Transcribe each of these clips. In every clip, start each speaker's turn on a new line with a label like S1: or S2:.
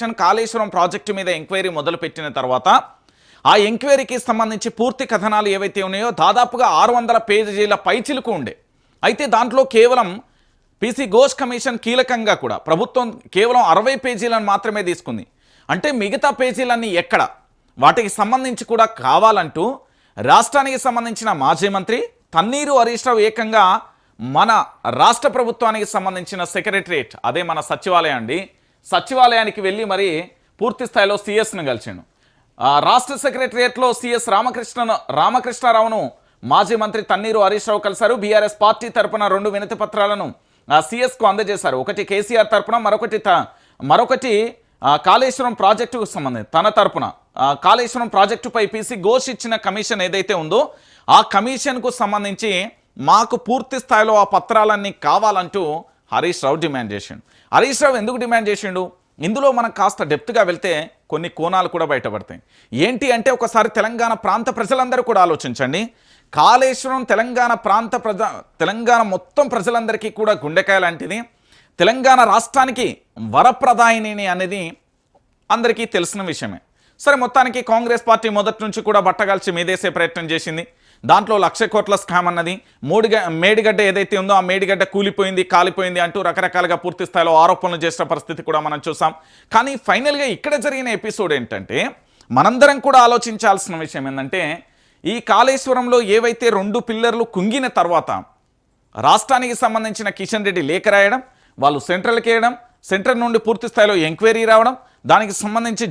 S1: Commission Kaleshwaram project మీద enquiry మొదలుపెట్టిన తర్వాత ఆ ఎంక్వైరీకి సంబంధించి పూర్తి కథనాలు ఏవైతే ఉన్నాయో దాదాపుగా 600 పేజీల పైచిలుకు ఉండే. అయితే దాంట్లో కేవలం పీసీ ఘోష్ కమిషన్ కీలకంగా కూడా ప్రభుత్వం కేవలం 60 పేజీలను మాత్రమే తీసుకుంది. అంటే మిగతా పేజీలన్నీ ఎక్కడ, వాటికి సంబంధించి కూడా కావాలంటూ రాష్ట్రానికి సంబంధించిన మాజీ మంత్రి తన్నీరు హరీష్ రావు ఏకంగా మన రాష్ట్ర ప్రభుత్వానికి సంబంధించిన సెక్రటరియట్, అదే మన సచివాలయం అండి, సచివాలయానికి వెళ్ళి మరి పూర్తి స్థాయిలో సిఎస్ను కలిసిండు. రాష్ట్ర సెక్రటరియట్లో సిఎస్ రామకృష్ణారావును మాజీ మంత్రి తన్నీరు హరీష్ రావు కలిశారు. బీఆర్ఎస్ పార్టీ తరపున 2 వినతి పత్రాలను సిఎస్కు అందజేశారు. ఒకటి కేసీఆర్ తరపున, మరొకటి కాళేశ్వరం ప్రాజెక్టుకు సంబంధించి తన తరపున కాళేశ్వరం ప్రాజెక్టుపై పీసీ ఘోష్ ఇచ్చిన కమిషన్ ఏదైతే ఉందో ఆ కమిషన్కు సంబంధించి మాకు పూర్తి స్థాయిలో ఆ పత్రాలన్నీ కావాలంటూ హరీష్ రావు డిమాండ్ చేసిండు. హరీష్ రావు ఎందుకు డిమాండ్ చేసిండు? ఇందులో మనం కాస్త డెప్త్గా వెళ్తే కొన్ని కోణాలు కూడా బయటపడతాయి. ఏంటి అంటే ఒకసారి తెలంగాణ ప్రాంత ప్రజలందరూ కూడా ఆలోచించండి. కాళేశ్వరం తెలంగాణ మొత్తం ప్రజలందరికీ కూడా గుండెకాయ లాంటిది. తెలంగాణ రాష్ట్రానికి వరప్రదాయిని అనేది అందరికీ తెలిసిన విషయమే. సరే, మొత్తానికి కాంగ్రెస్ పార్టీ మొదటి నుంచి కూడా బట్టగాల్చి మీదేసే ప్రయత్నం చేసింది. దాంట్లో 1,00,000 కోట్ల స్కామ్ అన్నది, మేడిగడ్డ ఏదైతే ఉందో ఆ మేడిగడ్డ కూలిపోయింది, కాలిపోయింది అంటూ రకరకాలుగా పూర్తి స్థాయిలో ఆరోపణలు చేసిన పరిస్థితి కూడా మనం చూసాం. కానీ ఫైనల్గా ఇక్కడ జరిగిన ఎపిసోడ్ ఏంటంటే మనందరం కూడా ఆలోచించాల్సిన విషయం ఏంటంటే ఈ కాళేశ్వరంలో ఏవైతే 2 పిల్లర్లు కుంగిన తర్వాత రాష్ట్రానికి సంబంధించిన కిషన్ రెడ్డి లేఖ రాయడం, వాళ్ళు సెంట్రల్కి వేయడం, సెంట్రల్ నుండి పూర్తి స్థాయిలో ఎంక్వైరీ రావడం, దానికి సంబంధించి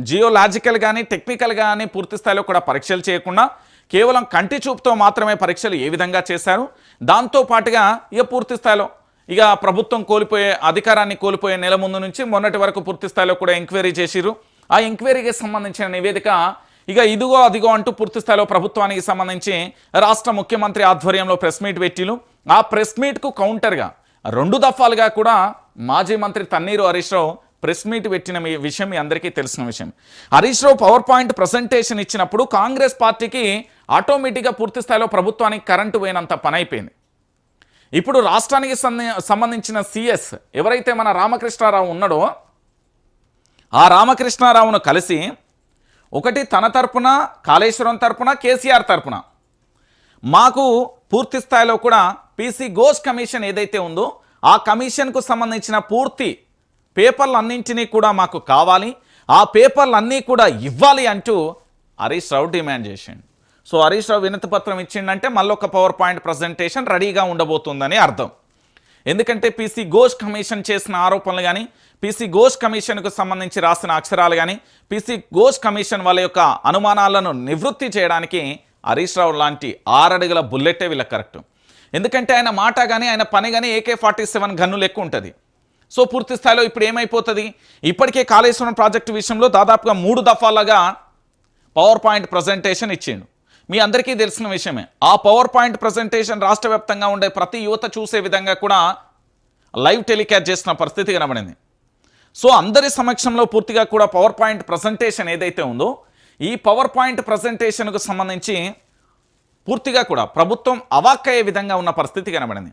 S1: జియోలాజికల్ కానీ టెక్నికల్ కానీ పూర్తి స్థాయిలో కూడా పరీక్షలు చేయకుండా కేవలం కంటి చూపుతో మాత్రమే పరీక్షలు ఏ విధంగా చేశారు. దాంతోపాటుగా ఇక పూర్తి స్థాయిలో ఇక ప్రభుత్వం అధికారాన్ని కోల్పోయే నెల ముందు నుంచి మొన్నటి వరకు పూర్తి స్థాయిలో కూడా ఎంక్వైరీ చేసిరు. ఆ ఎంక్వైరీకి సంబంధించిన నివేదిక ఇక ఇదిగో అదిగో అంటూ పూర్తి స్థాయిలో ప్రభుత్వానికి సంబంధించి రాష్ట్ర ముఖ్యమంత్రి ఆధ్వర్యంలో ప్రెస్ మీట్ పెట్టిలు. ఆ ప్రెస్ మీట్కు కౌంటర్గా 2 దఫాలుగా కూడా మాజీ మంత్రి తన్నీరు హరీష్ రావు ప్రెస్ మీట్ పెట్టిన విషయం మీ అందరికీ తెలిసిన విషయం. Harish Rao power point presentation ఇచ్చినప్పుడు కాంగ్రెస్ పార్టీకి ఆటోమేటిక్గా పూర్తి స్థాయిలో ప్రభుత్వానికి కరెంటు పోయినంత పని అయిపోయింది. ఇప్పుడు రాష్ట్రానికి సంబంధించిన సిఎస్ ఎవరైతే మన రామకృష్ణారావు ఉన్నాడో ఆ రామకృష్ణారావును కలిసి ఒకటి తన తరపున, కాళేశ్వరం తరపున, కేసీఆర్ తరపున మాకు పూర్తి స్థాయిలో కూడా పీసీ ఘోష్ కమిషన్ ఏదైతే ఉందో ఆ కమిషన్కు సంబంధించిన పూర్తి పేపర్లన్నింటినీ కూడా మాకు కావాలి, ఆ పేపర్లన్నీ కూడా ఇవ్వాలి అంటూ హరీష్ రావు డిమాండ్ చేసిండు. సో హరీష్ రావు వినతి పత్రం ఇచ్చిండంటే మళ్ళొక పవర్ పాయింట్ ప్రజెంటేషన్ రెడీగా ఉండబోతుందని అర్థం. ఎందుకంటే పీసీ ఘోష్ కమిషన్ చేసిన ఆరోపణలు కానీ, పీసీ ఘోష్ కమిషన్కు సంబంధించి రాసిన అక్షరాలు కానీ, పీసీ ఘోష్ కమిషన్ వాళ్ళ యొక్క అనుమానాలను నివృత్తి చేయడానికి హరీష్ రావు లాంటి 6 అడుగుల బుల్లెట్టే వీళ్ళకి కరెక్ట్. ఎందుకంటే ఆయన మాట కానీ ఆయన పని కానీ AK-47 గన్నులు ఎక్కువ ఉంటుంది. సో పూర్తి స్థాయిలో ఇప్పుడు ఏమైపోతుంది, ఇప్పటికే కాళేశ్వరం ప్రాజెక్టు విషయంలో దాదాపుగా 3 దఫాలుగా పవర్ పాయింట్ ప్రజెంటేషన్ ఇచ్చిండు. మీ అందరికీ తెలిసిన విషయమే. ఆ పవర్ పాయింట్ ప్రజెంటేషన్ రాష్ట్ర వ్యాప్తంగా ఉండే ప్రతి యువత చూసే విధంగా కూడా లైవ్ టెలికాస్ట్ చేసిన పరిస్థితి కనబడింది. సో అందరి సమక్షంలో పూర్తిగా కూడా పవర్ పాయింట్ ప్రజెంటేషన్ ఏదైతే ఉందో ఈ పవర్ పాయింట్ ప్రజెంటేషన్కు సంబంధించి పూర్తిగా కూడా ప్రభుత్వం అవాక్కయ్యే విధంగా ఉన్న పరిస్థితి కనబడింది.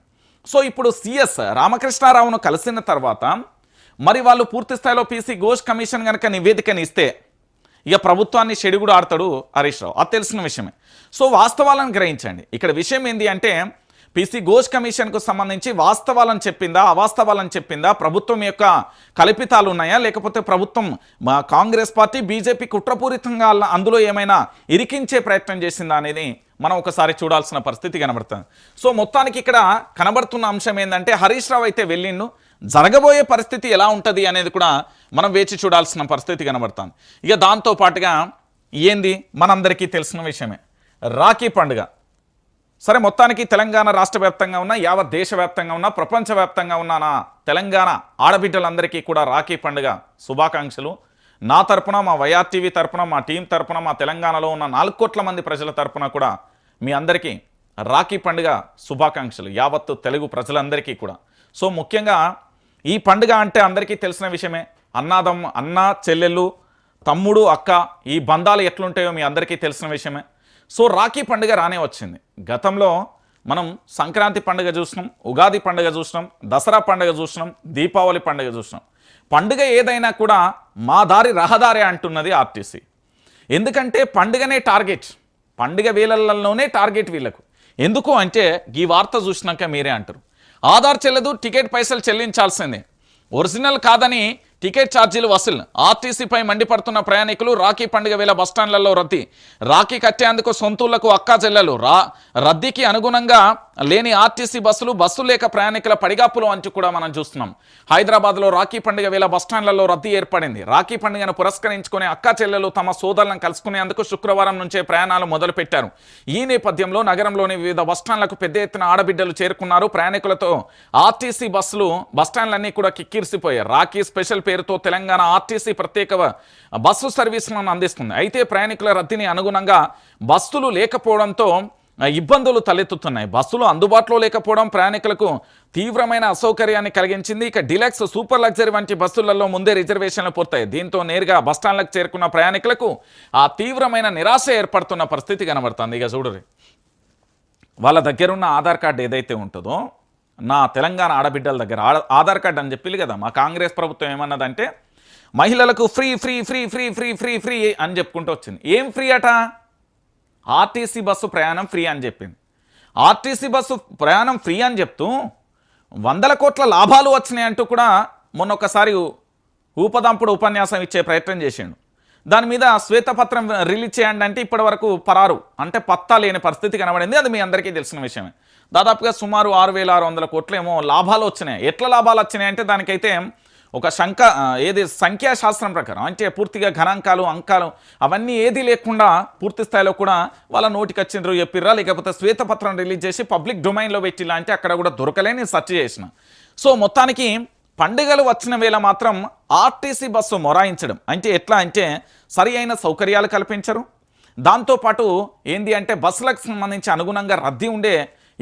S1: సో ఇప్పుడు సిఎస్ రామకృష్ణారావును కలిసిన తర్వాత మరి వాళ్ళు పూర్తి స్థాయిలో పీసీ ఘోష్ కమిషన్ కనుక నివేదికని ఇస్తే ఇక ప్రభుత్వాన్ని చెడుగుడు ఆడతాడు హరీష్ రావు, అది తెలిసిన విషయమే. సో వాస్తవాలను గ్రహించండి. ఇక్కడ విషయం ఏంటి అంటే పీసీ ఘోష్ కమిషన్కు సంబంధించి వాస్తవాలను చెప్పిందా, అవాస్తవాలను చెప్పిందా, ప్రభుత్వం యొక్క కల్పితాలు ఉన్నాయా, లేకపోతే ప్రభుత్వం కాంగ్రెస్ పార్టీ బీజేపీ కుట్రపూరితంగా అందులో ఏమైనా ఇరికించే ప్రయత్నం చేసిందా అనేది మనం ఒకసారి చూడాల్సిన పరిస్థితి కనబడుతుంది. సో మొత్తానికి ఇక్కడ కనబడుతున్న అంశం ఏంటంటే హరీష్ రావు అయితే వెళ్ళిండు, జరగబోయే పరిస్థితి ఎలా ఉంటుంది అనేది కూడా మనం వేచి చూడాల్సిన పరిస్థితి కనబడుతుంది. ఇక దాంతోపాటుగా ఏంది మనందరికీ తెలిసిన విషయమే, రాఖీ పండుగ. సరే, మొత్తానికి తెలంగాణ రాష్ట్ర వ్యాప్తంగా ఉన్న, యావత్ దేశవ్యాప్తంగా ఉన్న, ప్రపంచవ్యాప్తంగా ఉన్న నా తెలంగాణ ఆడబిడ్డలందరికీ కూడా రాఖీ పండుగ శుభాకాంక్షలు. నా తరపున, మా వైఆర్టీవీ తరపున, మా టీం తరపున, మా తెలంగాణలో ఉన్న 4 కోట్ల మంది ప్రజల తరపున కూడా మీ అందరికీ రాఖీ పండుగ శుభాకాంక్షలు, యావత్తు తెలుగు ప్రజలందరికీ కూడా. సో ముఖ్యంగా ఈ పండుగ అంటే అందరికీ తెలిసిన విషయమే. అన్న చెల్లెళ్ళు, తమ్ముడు, అక్క, ఈ బంధాలు ఎట్లుంటాయో మీ అందరికీ తెలిసిన విషయమే. సో రాఖీ పండుగ రానే వచ్చింది. గతంలో మనం సంక్రాంతి పండుగ చూసినాం, ఉగాది పండుగ చూసినాం, దసరా పండుగ చూసినాం, దీపావళి పండుగ చూసినాం. పండుగ ఏదైనా కూడా మా దారి రహదారి అంటున్నది ఆర్టీసీ. ఎందుకంటే పండుగనే టార్గెట్, పండుగ వేళలలోనే టార్గెట్ వీళ్ళకు. ఎందుకు అంటే ఈ వార్త చూసినాక మీరే అంటారు, ఆధార్ చెల్లదు, టికెట్ పైసలు చెల్లించాల్సిందే, ఒరిజినల్ కాదని టికెట్ ఛార్జీలు వసూలు. ఆర్టీసీపై మండిపడుతున్న ప్రయాణికులు, రాఖీ పండుగ వేళ బస్టాండ్లలో రద్దీ. రాఖీ కట్టేందుకు సొంతూళ్లకు అక్కా చెల్లెలు. రద్దీకి అనుగుణంగా లేని ఆర్టీసీ బస్సులు లేక ప్రయాణికుల పడిగాపులు అంటూ కూడా మనం చూస్తున్నాం. హైదరాబాద్లో రాఖీ పండుగ వేళ బస్టాండ్లలో రద్దీ ఏర్పడింది. రాఖీ పండుగను పురస్కరించుకుని అక్కా చెల్లెలు తమ సోదరులను కలుసుకునేందుకు శుక్రవారం నుంచే ప్రయాణాలు మొదలుపెట్టారు. ఈ నేపథ్యంలో నగరంలోని వివిధ బస్టాండ్లకు పెద్ద ఎత్తున ఆడబిడ్డలు చేరుకున్నారు. ప్రయాణికులతో ఆర్టీసీ బస్టాండ్లన్నీ కూడా కిక్కిరిసిపోయాయి. రాఖీ స్పెషల్ పేరుతో తెలంగాణ ఆర్టీసీ ప్రత్యేక బస్సు సర్వీసులను అందిస్తుంది. అయితే ప్రయాణికుల రద్దీని అనుగుణంగా బస్సులు లేకపోవడంతో ఇబ్బందులు తలెత్తుతున్నాయి. బస్సులు అందుబాటులో లేకపోవడం ప్రయాణికులకు తీవ్రమైన అసౌకర్యాన్ని కలిగించింది. ఇక డిలక్స్, సూపర్ లగ్జరీ వంటి బస్సులలో ముందే రిజర్వేషన్లు పూర్తయి. దీంతో నేరుగా బస్టాండ్లకు చేరుకున్న ప్రయాణికులకు ఆ తీవ్రమైన నిరాశ ఏర్పడుతున్న పరిస్థితి కనబడుతుంది. ఇక చూడరు, వాళ్ళ దగ్గరున్న ఆధార్ కార్డు ఏదైతే ఉంటుందో, నా తెలంగాణ ఆడబిడ్డల దగ్గర ఆధార్ కార్డు అని చెప్పి కదా, మా కాంగ్రెస్ ప్రభుత్వం ఏమన్నదంటే మహిళలకు free free free free free free free అని చెప్పుకుంటూ వచ్చింది. ఏం ఫ్రీ అట? ఆర్టీసీ బస్సు ప్రయాణం ఫ్రీ అని చెప్పింది. ఆర్టీసీ బస్సు ప్రయాణం ఫ్రీ అని చెప్తూ 100 కోట్ల లాభాలు వచ్చినాయి అంటూ కూడా మొన్న ఒకసారి ఊపదంపుడు ఉపన్యాసం ఇచ్చే ప్రయత్నం చేసిండు. దాని మీద శ్వేతపత్రం రిలీజ్ చేయండి అంటే ఇప్పటి వరకు పరారు, అంటే పత్తా లేని పరిస్థితి కనబడింది. అది మీ అందరికీ తెలిసిన విషయమే. దాదాపుగా సుమారు 6,600 కోట్లు ఏమో లాభాలు వచ్చినాయి. ఎట్లా లాభాలు వచ్చినాయి అంటే దానికైతే ఒక సంఖ్యాశాస్త్రం ప్రకారం, అంటే పూర్తిగా గణాంకాలు, అంకాలు అవన్నీ ఏది లేకుండా పూర్తి స్థాయిలో కూడా వాళ్ళ నోటికి వచ్చిండ్రు చెప్పిర్రా, లేకపోతే శ్వేతపత్రం రిలీజ్ చేసి పబ్లిక్ డొమైన్లో పెట్టిలా అంటే అక్కడ కూడా దొరకలేని సెర్చ్ చేసిన. సో మొత్తానికి పండుగలు వచ్చిన వేళ మాత్రం ఆర్టీసీ బస్సు మొరాయించడం అంటే ఎట్లా అంటే సరి అయిన సౌకర్యాలు కల్పించరు. దాంతోపాటు ఏంది అంటే బస్సులకు సంబంధించి అనుగుణంగా రద్దీ ఉండే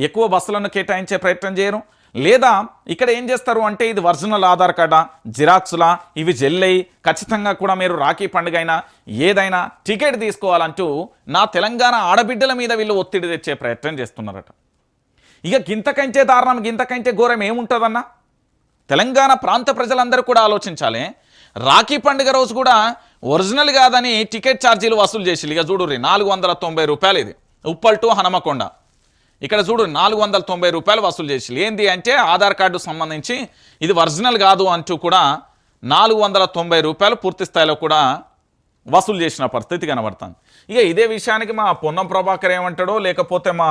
S1: ఎక్కువ బస్సులను కేటాయించే ప్రయత్నం చేయరు. లేదా ఇక్కడ ఏం చేస్తారు అంటే ఇది ఒరిజినల్ ఆధార్ కార్డా, జిరాక్స్లా, ఇవి జెల్లయి ఖచ్చితంగా కూడా మీరు రాఖీ పండుగ అయినా ఏదైనా టికెట్ తీసుకోవాలంటూ నా తెలంగాణ ఆడబిడ్డల మీద వీళ్ళు ఒత్తిడి తెచ్చే ప్రయత్నం చేస్తున్నారట. ఇక గింతకంటే దారుణం, గింతకంటే ఘోరం ఏముంటుందన్నా? తెలంగాణ ప్రాంత ప్రజలందరూ కూడా ఆలోచించాలి. రాఖీ పండుగ రోజు కూడా ఒరిజినల్ కాదని టికెట్ ఛార్జీలు వసూలు చేసి ఇక చూడు 490 రూపాయలు. ఇది ఉప్పల్ టు హనుమకొండ, ఇక్కడ చూడు 490 రూపాయలు వసూలు చేసి. ఏంది అంటే ఆధార్ కార్డు సంబంధించి ఇది ఒరిజినల్ కాదు అంటూ కూడా 490 రూపాయలు పూర్తి స్థాయిలో కూడా వసూలు చేసిన పరిస్థితి కనబడుతుంది. ఇక ఇదే విషయానికి మా పొన్నం ప్రభాకర్ ఏమంటాడో, లేకపోతే మా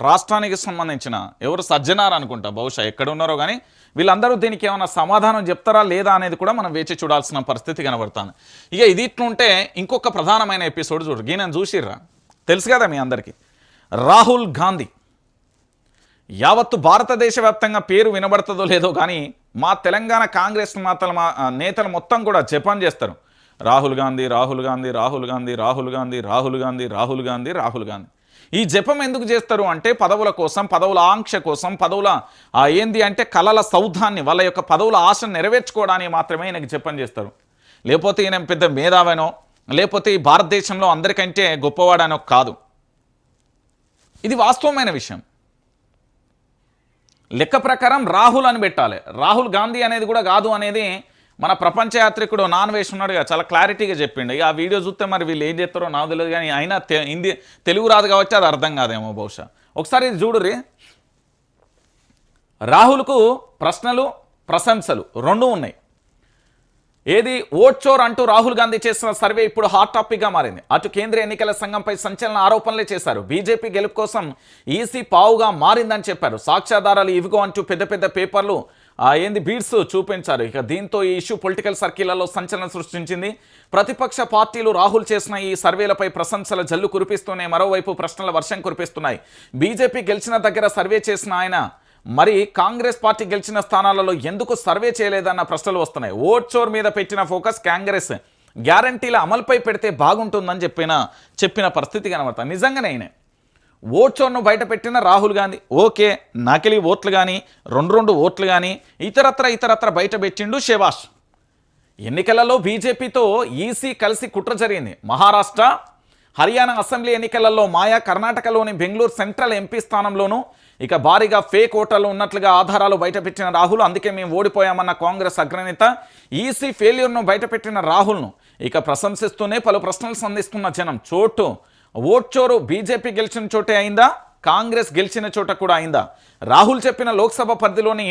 S1: రాష్ట్రానికి సంబంధించిన ఎవరు సజ్జనార్ అనుకుంటా, బహుశా ఎక్కడ ఉన్నారో కానీ వీళ్ళందరూ దీనికి ఏమైనా సమాధానం చెప్తారా లేదా అనేది కూడా మనం వేచి చూడాల్సిన పరిస్థితి కనబడుతుంది. ఇక ఇది ఇట్లుంటే ఇంకొక ప్రధానమైన ఎపిసోడ్ చూడు, నేను చూసిర్రా, తెలుసు కదా మీ అందరికీ, రాహుల్ గాంధీ యావత్తు భారతదేశ వ్యాప్తంగా పేరు వినబడుతుందో లేదో కానీ మా తెలంగాణ కాంగ్రెస్ నేతలు మొత్తం కూడా జపాన్ చేస్తారు. రాహుల్ గాంధీ, రాహుల్ గాంధీ, రాహుల్ గాంధీ, రాహుల్ గాంధీ, రాహుల్ గాంధీ, రాహుల్ గాంధీ, రాహుల్ గాంధీ. ఈ జపం ఎందుకు చేస్తారు అంటే పదవుల కోసం, పదవుల ఆంక్ష కోసం, పదవుల ఏంది అంటే కలల సౌధాన్ని, వాళ్ళ యొక్క పదవుల ఆశను నెరవేర్చుకోవడానికి మాత్రమే ఈయనకి జపం చేస్తారు. లేకపోతే ఈయన పెద్ద మేధావనో, లేకపోతే ఈ భారతదేశంలో అందరికంటే గొప్పవాడనో కాదు. ఇది వాస్తవమైన విషయం. లెక్క ప్రకారం రాహుల్ అని పెట్టాలి, రాహుల్ గాంధీ అనేది కూడా కాదు అనేది మన ప్రపంచ యాత్రికుడు నాన్ వేష్ ఉన్నాడుగా చాలా క్లారిటీగా చెప్పిండు. ఇక ఆ వీడియో చూస్తే మరి వీళ్ళు ఏం చేస్తారో నాకు తెలియదు కానీ అయినా తెలుగు రాదు కాబట్టి అది అర్థం కాదేమో బహుశా. ఒకసారి ఇది చూడుర్రి, రాహుల్కు ప్రశ్నలు ప్రశంసలు రెండు ఉన్నాయి. ఏది ఓట్చోర్ అంటూ రాహుల్ గాంధీ చేసిన సర్వే ఇప్పుడు హాట్ టాపిక్గా మారింది. అటు కేంద్ర ఎన్నికల సంఘంపై సంచలన ఆరోపణలే చేశారు. బీజేపీ గెలుపు కోసం ఈసీ పావుగా మారిందని చెప్పారు. సాక్ష్యాధారాలు ఇవిగో అంటూ పెద్ద పెద్ద పేపర్లు బీడ్స్ చూపించారు. ఇక దీంతో ఈ ఇష్యూ పొలిటికల్ సర్కిళ్లలో సంచలనం సృష్టించింది. ప్రతిపక్ష పార్టీలు రాహుల్ చేసిన ఈ సర్వేలపై ప్రశంసల జల్లు కురిపిస్తూనే మరోవైపు ప్రశ్నల వర్షం కురిపిస్తున్నాయి. బీజేపీ గెలిచిన దగ్గర సర్వే చేసిన ఆయన మరి కాంగ్రెస్ పార్టీ గెలిచిన స్థానాలలో ఎందుకు సర్వే చేయలేదన్న ప్రశ్నలు వస్తున్నాయి. ఓట్ చోర్ మీద పెట్టిన ఫోకస్ కాంగ్రెస్ గ్యారంటీల అమలుపై పెడితే బాగుంటుందని చెప్పిన పరిస్థితి కనబడతాయి. నిజంగానే ఆయన ఓట్ చోర్ను బయట పెట్టిన రాహుల్ గాంధీ ఓకే, నకిలీ ఓట్లు కానీ రెండు ఓట్లు కానీ ఇతరత్ర బయట పెట్టిండు శేవాష్. ఎన్నికలలో బీజేపీతో ఈసీ కలిసి కుట్ర జరిగింది. మహారాష్ట్ర, హర్యానా అసెంబ్లీ ఎన్నికలలో మాయా, కర్ణాటకలోని బెంగళూరు సెంట్రల్ ఎంపీ స్థానంలోనూ ఇక భారీగా ఫేక్ ఓటర్లు ఉన్నట్లుగా ఆధారాలు బయటపెట్టిన రాహుల్, అందుకే మేము ఓడిపోయామన్న కాంగ్రెస్ అగ్రనేత. ఈసీ ఫెయిల్యూర్ను బయటపెట్టిన రాహుల్ను ఇక ప్రశంసిస్తూనే పలు ప్రశ్నలు సంధిస్తున్న జనం. ఓట్చోరు బీజేపీ గెలిచిన చోటే అయిందా, కాంగ్రెస్ గెలిచిన చోట కూడా అయిందా? రాహుల్ చెప్పిన లోక్సభ పరిధిలోని